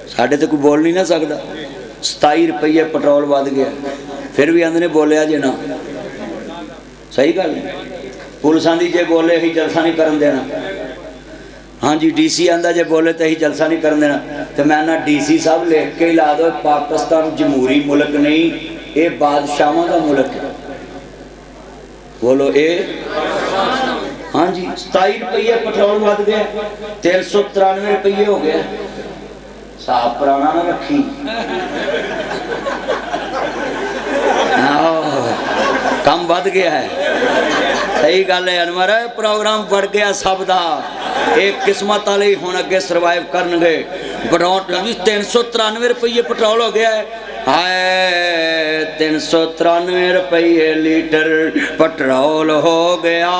साढ़े तो कोई बोल नहीं ना सकता। 27 रुपये पेट्रोल वध गया, फिर भी आंदे ने बोलिया जे ना। सही गल पुलिस आंदी जे बोले असीं जलसा नहीं करन देना। हाँ जी DC आंदा जे बोले तो असीं जलसा नहीं करन देना। तो मैं ना DC साहब लिख के ही ला दो, पाकिस्तान जमहूरी मुल्क नहीं, ये बादशाहों का मुल्क है। बोलो ए हाँ जी 27 रुपये पेट्रोल वध गया, 393 रुपये हो गया। साफ पुराना ना रखी कम वध गया है। सही गल है अनवर, प्रोग्राम बढ़ गया सब दा। एक किस्मत वाले हुण अगे सरवाइव करनगे। पेट्रोल 393 रुपये पेट्रोल हो गया है। हाय 393 रुपये लीटर पेट्रोल हो गया।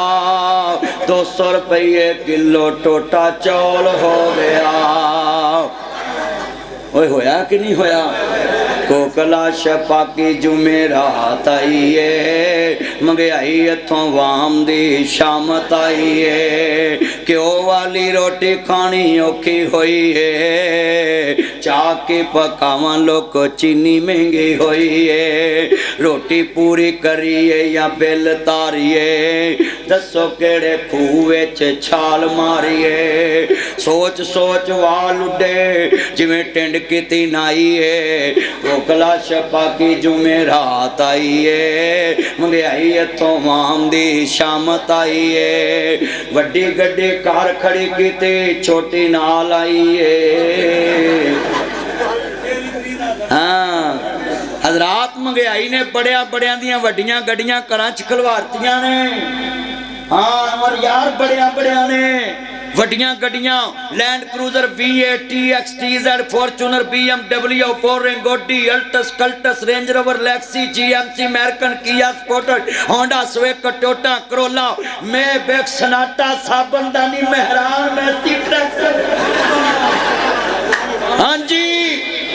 200 रुपये किलो टोटा चौल हो गया। ओए होया कि नहीं होया? कोकला छपा की जुमेरात आई है, महंगाई इथों वाम दी शामत आई है। घ्यो वाली रोटी खानी औखी हुई है, चाह के पकावा लोग चीनी महंगी हुई है। रोटी पूरी करिए या बिल तारिए, दसो केड़े खूह विच छाल मारिए। सोच सोच वाल उडे जिवें टिंड किती नाई है। कोकला छपा की जुमेरात आई है, महंगाई इथों वाम दी शामत आई है। वड्डी गड्डी कार खड़ी कीती, छोटी नाल आई है। हाँ हजरात महंगाई ने बड़िया बड़िया दियां वड्डियां गड्डियां घरां च खलवारतियां ने। हाँ और यार बड़िया बड़िया ने वड्डियां गड्डियां Land Cruiser V80 XTZ Fortuner BMW foreign गोडी Altis Cultus Range Rover Lexus GMC American Kia Sportage Honda Swift Toyota Corolla Maybach Sonata साबनदानी मेहरान मैसी ट्रैक्टर। हाँ जी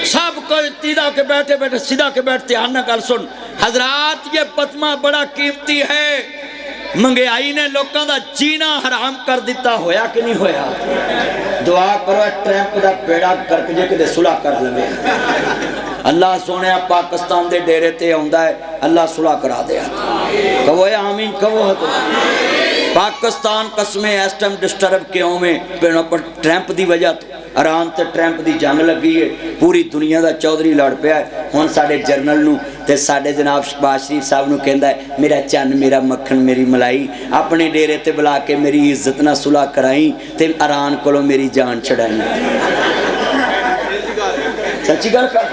सब को सीधा के बैठे बैठे सीधा के बैठते ध्यान न गल सुन हजरात, ये पतमा बड़ा कीमती है। महंगाई ने लोगों का जीना हराम कर दिता, होया कि नहीं होया? दुआ करो ट्रंप का बेड़ा करके जे किते सुलह कर लवे। अल्लाह सोने पाकिस्तान के डेरे ते आउंदा है, अल्लाह सुलह करा दे। कहो आमीन कहो। पाकिस्तान कसमें इस टाइम डिस्टर्ब क्यों में ट्रंप की वजह तो ईरान ते ट्रंप की जंग लगी है। पूरी दुनिया का चौधरी लड़ पिया है। हुण साडे जरनल नूं ते साडे जनाब शहबाज शरीफ साहब नूं कहंदा है मेरा चन्न मेरा मक्खन मेरी मलाई, अपने डेरे ते बुला के मेरी इज्जत ना सुलह कराई ते ईरान कोलों मेरी जान छड़ाई। सच्ची गल कर।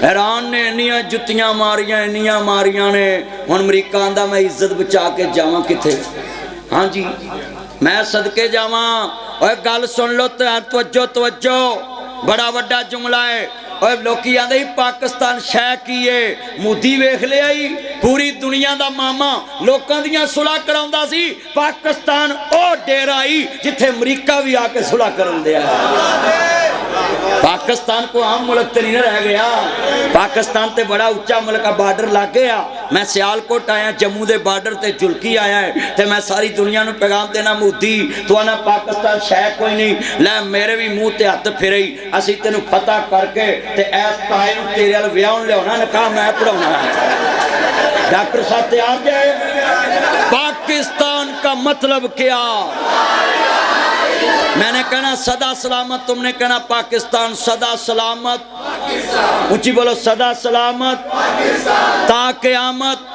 ईरान ने इन्नियां जुत्तियां मारियां इन्नियां मारियां ने, हुण अमरीका आंदा मैं इज्जत बचा के जावां किथे। हाँ जी मैं सदके जावां। और गल सुन लो तवज्जो तवज्जो, बड़ा वड्डा जुमला है। और लोकी आंदे पाकिस्तान शह की है, मोदी वेख लिया ही पूरी दुनिया का मामा लोगों दियां सुलह कराउंदा सी। पाकिस्तान ओ डेरा ही जिथे अमरीका भी आके सुलह करन दिया। पाकिस्तान को आम मुल्क तो नहीं रह गया। पाकिस्तान ते बड़ा उच्चा मुल्क का बार्डर लग गया। मैं सियालकोट आया, जम्मू के बार्डर ते जुलकी आया है, तो मैं सारी दुनिया को पैगाम देना मोदी तो आना पाकिस्तान शह कोई नहीं। लै मेरे भी मूँह ते हथ फिरे, असी तेन फतह करके ते ऐस ताए नूं तेरे वाल विआहण लियाउणा, निकाह मैं पढ़ाउणा। डॉक्टर साहब तैयार जे? पाकिस्तान का मतलब क्या? मैंने कहना सदा सलामत, तुमने कहना पाकिस्तान सदा सलामत। ऊंची बोलो सदा सलामत ता क़यामत।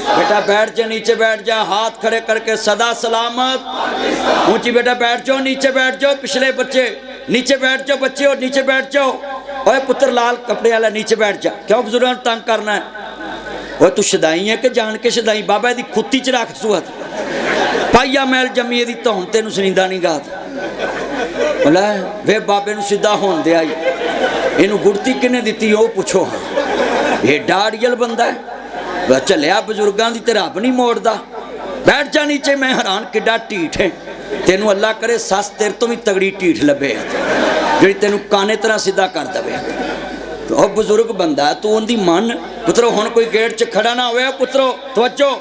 बेटा बैठ जा, नीचे बैठ जा, हाथ खड़े करके सदा सलामत। ऊंची बेटा बैठ जाओ, नीचे बैठ जाओ, पिछले बच्चे नीचे बैठ जाओ, बच्चे हो नीचे बैठ जाओ। ओए पुत्र लाल कपड़े वाला नीचे बैठ जा, क्यों बुजुर्गों तंग करना है? ओए तू शदाई है कि जान के शदाई? बाबा दी खुत्ती च रख सूहत पाइया मैल जमी एदी धौन तेनू सनींदा नहीं गात। बोला वे बाबे नू सीधा होन दिया, इनू गुड़ती किने दिती ओ पुछो। हाँ ये डाड़ियल बंदा है, चलिया बजुर्गों की तो रब नहीं मोड़दा। बैठ जा नीचे। मैं हैरान किड्डा ढीठ है, तेनू अल्लाह करे सस तेरे तो भी तगड़ी ढीठ लभे जी तेनू काने तरह सीधा कर दे। तो बुजुर्ग बंदा तू उनकी मन पुत्रो। हुण कोई गेट च खड़ा ना होवे पुत्रो, तवज्जो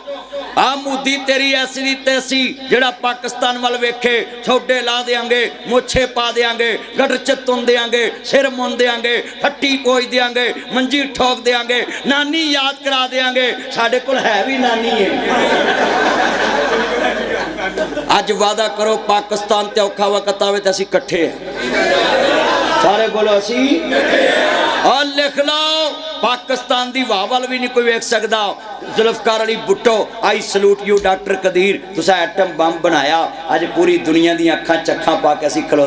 ਆ ਮੂਦੀ ਤੇਰੀ ਐਸੀ ਦੀ ਤੈਸੀ ਜਿਹੜਾ ਪਾਕਿਸਤਾਨ ਵੱਲ ਵੇਖੇ ਛੋਡੇ ਲਾ ਦੇਾਂਗੇ, ਮੁੱਛੇ ਪਾ ਦੇਾਂਗੇ, ਗਟਰ ਚ ਤੁੰਨ ਦੇਾਂਗੇ, ਸਿਰ ਮੁੰਨ ਦੇਾਂਗੇ, ਹੱਟੀ ਪੋਚ ਦੇਾਂਗੇ, ਮੰਜੀ ਠੋਕ ਦੇਾਂਗੇ, ਨਾਨੀ ਯਾਦ ਕਰਾ ਦੇਾਂਗੇ। ਸਾਡੇ ਕੋਲ ਹੈ ਵੀ ਨਾਨੀ ਹੈ। ਅੱਜ ਵਾਦਾ ਕਰੋ ਪਾਕਿस्तान ਤੇ ਔਖਾ ਵਕਤ ਆਵੇ ਤਾਂ ਅਸੀਂ ਇਕੱਠੇ ਹਾਂ। ਸਾਰੇ ਬੋਲੋ ਅਸੀਂ और लिख लो पाकिस्तान दी वाह वाल भी नहीं कोई वेख सकता। जुल्फकार अली भुट्टो आई सलूट यू डॉक्टर कदीर, तुसा एटम बम बनाया, अज पूरी दुनिया दी अखां चखां पा के असीं खलो